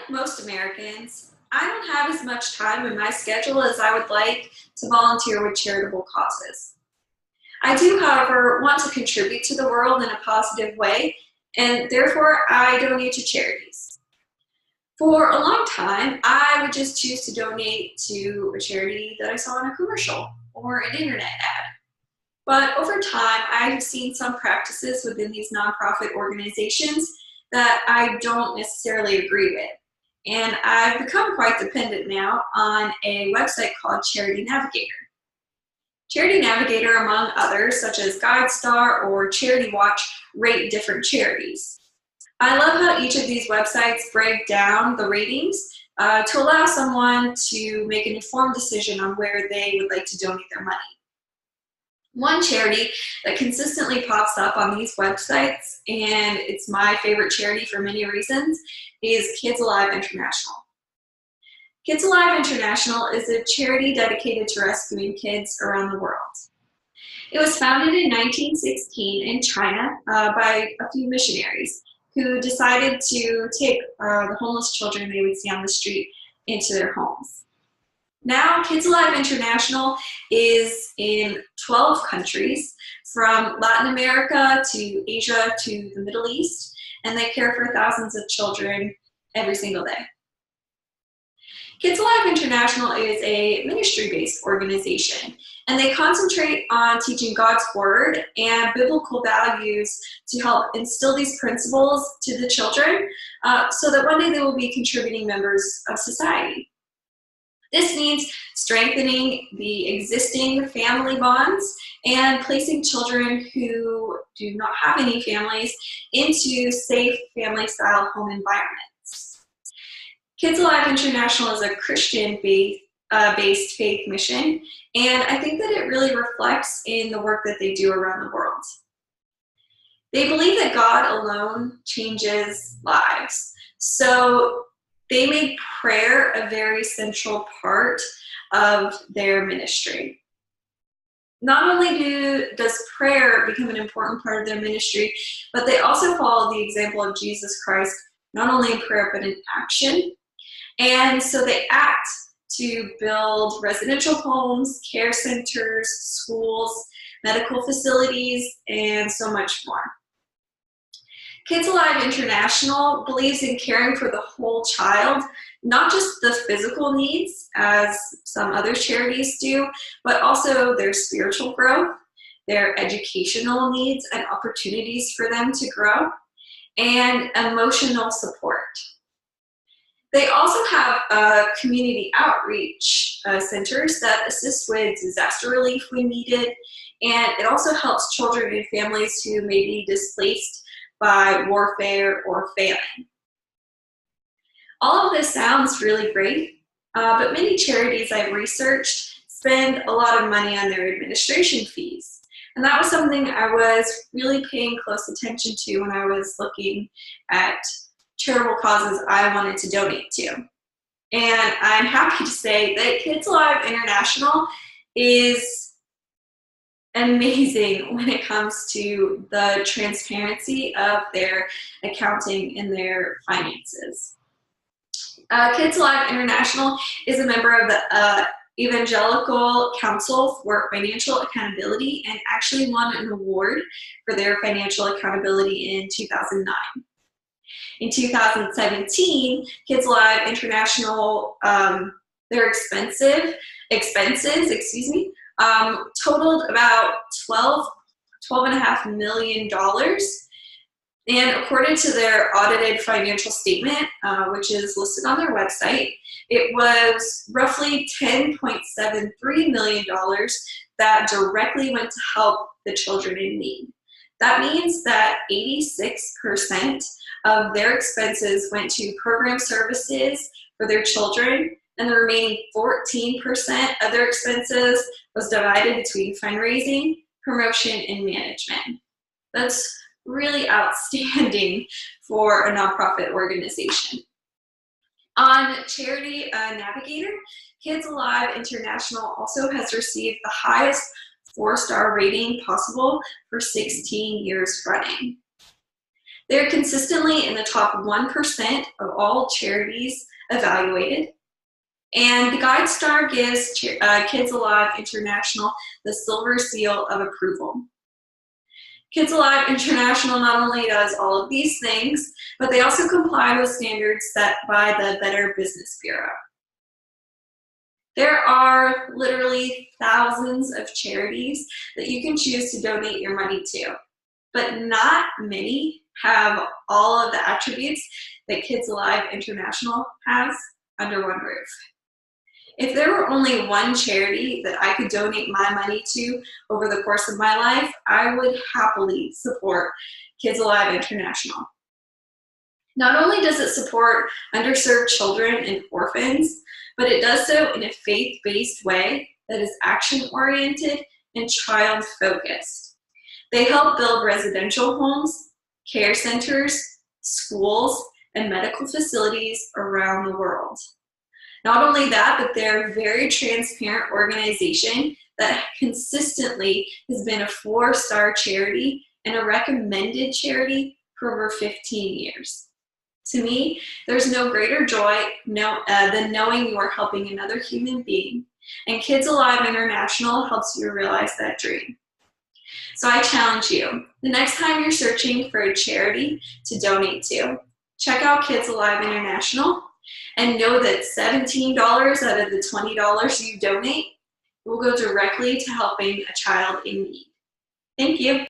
Like most Americans, I don't have as much time in my schedule as I would like to volunteer with charitable causes. I do, however, want to contribute to the world in a positive way, and therefore I donate to charities. For a long time, I would just choose to donate to a charity that I saw in a commercial or an internet ad. But over time, I've seen some practices within these nonprofit organizations that I don't necessarily agree with. And I've become quite dependent now on a website called Charity Navigator. Charity Navigator, among others, such as GuideStar or Charity Watch, rate different charities. I love how each of these websites break down the ratings to allow someone to make an informed decision on where they would like to donate their money. One charity that consistently pops up on these websites, and it's my favorite charity for many reasons, is Kids Alive International. Kids Alive International is a charity dedicated to rescuing kids around the world. It was founded in 1916 in China by a few missionaries who decided to take the homeless children they would see on the street into their homes. Now, Kids Alive International is in 12 countries, from Latin America to Asia to the Middle East, and they care for thousands of children every single day. Kids Alive International is a ministry-based organization, and they concentrate on teaching God's Word and biblical values to help instill these principles to the children so that one day they will be contributing members of society. This means strengthening the existing family bonds and placing children who do not have any families into safe family-style home environments. Kids Alive International is a Christian-based faith mission, and I think that it really reflects in the work that they do around the world. They believe that God alone changes lives, so they make prayer a very central part of their ministry. Not only does prayer become an important part of their ministry, but they also follow the example of Jesus Christ, not only in prayer, but in action. And so they act to build residential homes, care centers, schools, medical facilities, and so much more. Kids Alive International believes in caring for the whole child, not just the physical needs, as some other charities do, but also their spiritual growth, their educational needs and opportunities for them to grow, and emotional support. They also have community outreach centers that assist with disaster relief when needed, and it also helps children and families who may be displaced by warfare or famine. All of this sounds really great, but many charities I've researched spend a lot of money on their administration fees. And that was something I was really paying close attention to when I was looking at charitable causes I wanted to donate to. And I'm happy to say that Kids Alive International is amazing when it comes to the transparency of their accounting and their finances. Kids Alive International is a member of the Evangelical Council for Financial Accountability and actually won an award for their financial accountability in 2009. In 2017, Kids Alive International, their expenses, totaled about $12.5 million. And according to their audited financial statement, which is listed on their website, it was roughly $10.73 million that directly went to help the children in need. That means that 86% of their expenses went to program services for their children, and the remaining 14% of their expenses was divided between fundraising, promotion, and management. That's really outstanding for a nonprofit organization. On Charity Navigator, Kids Alive International also has received the highest 4-star rating possible for 16 years running. They're consistently in the top 1% of all charities evaluated. And the GuideStar gives Kids Alive International the silver seal of approval. Kids Alive International not only does all of these things, but they also comply with standards set by the Better Business Bureau. There are literally thousands of charities that you can choose to donate your money to, but not many have all of the attributes that Kids Alive International has under one roof. If there were only one charity that I could donate my money to over the course of my life, I would happily support Kids Alive International. Not only does it support underserved children and orphans, but it does so in a faith-based way that is action-oriented and child-focused. They help build residential homes, care centers, schools, and medical facilities around the world. Not only that, but they're a very transparent organization that consistently has been a 4-star charity and a recommended charity for over 15 years. To me, there's no greater joy than knowing you are helping another human being, and Kids Alive International helps you realize that dream. So I challenge you, the next time you're searching for a charity to donate to, check out Kids Alive International and know that $17 out of the $20 you donate will go directly to helping a child in need. Thank you.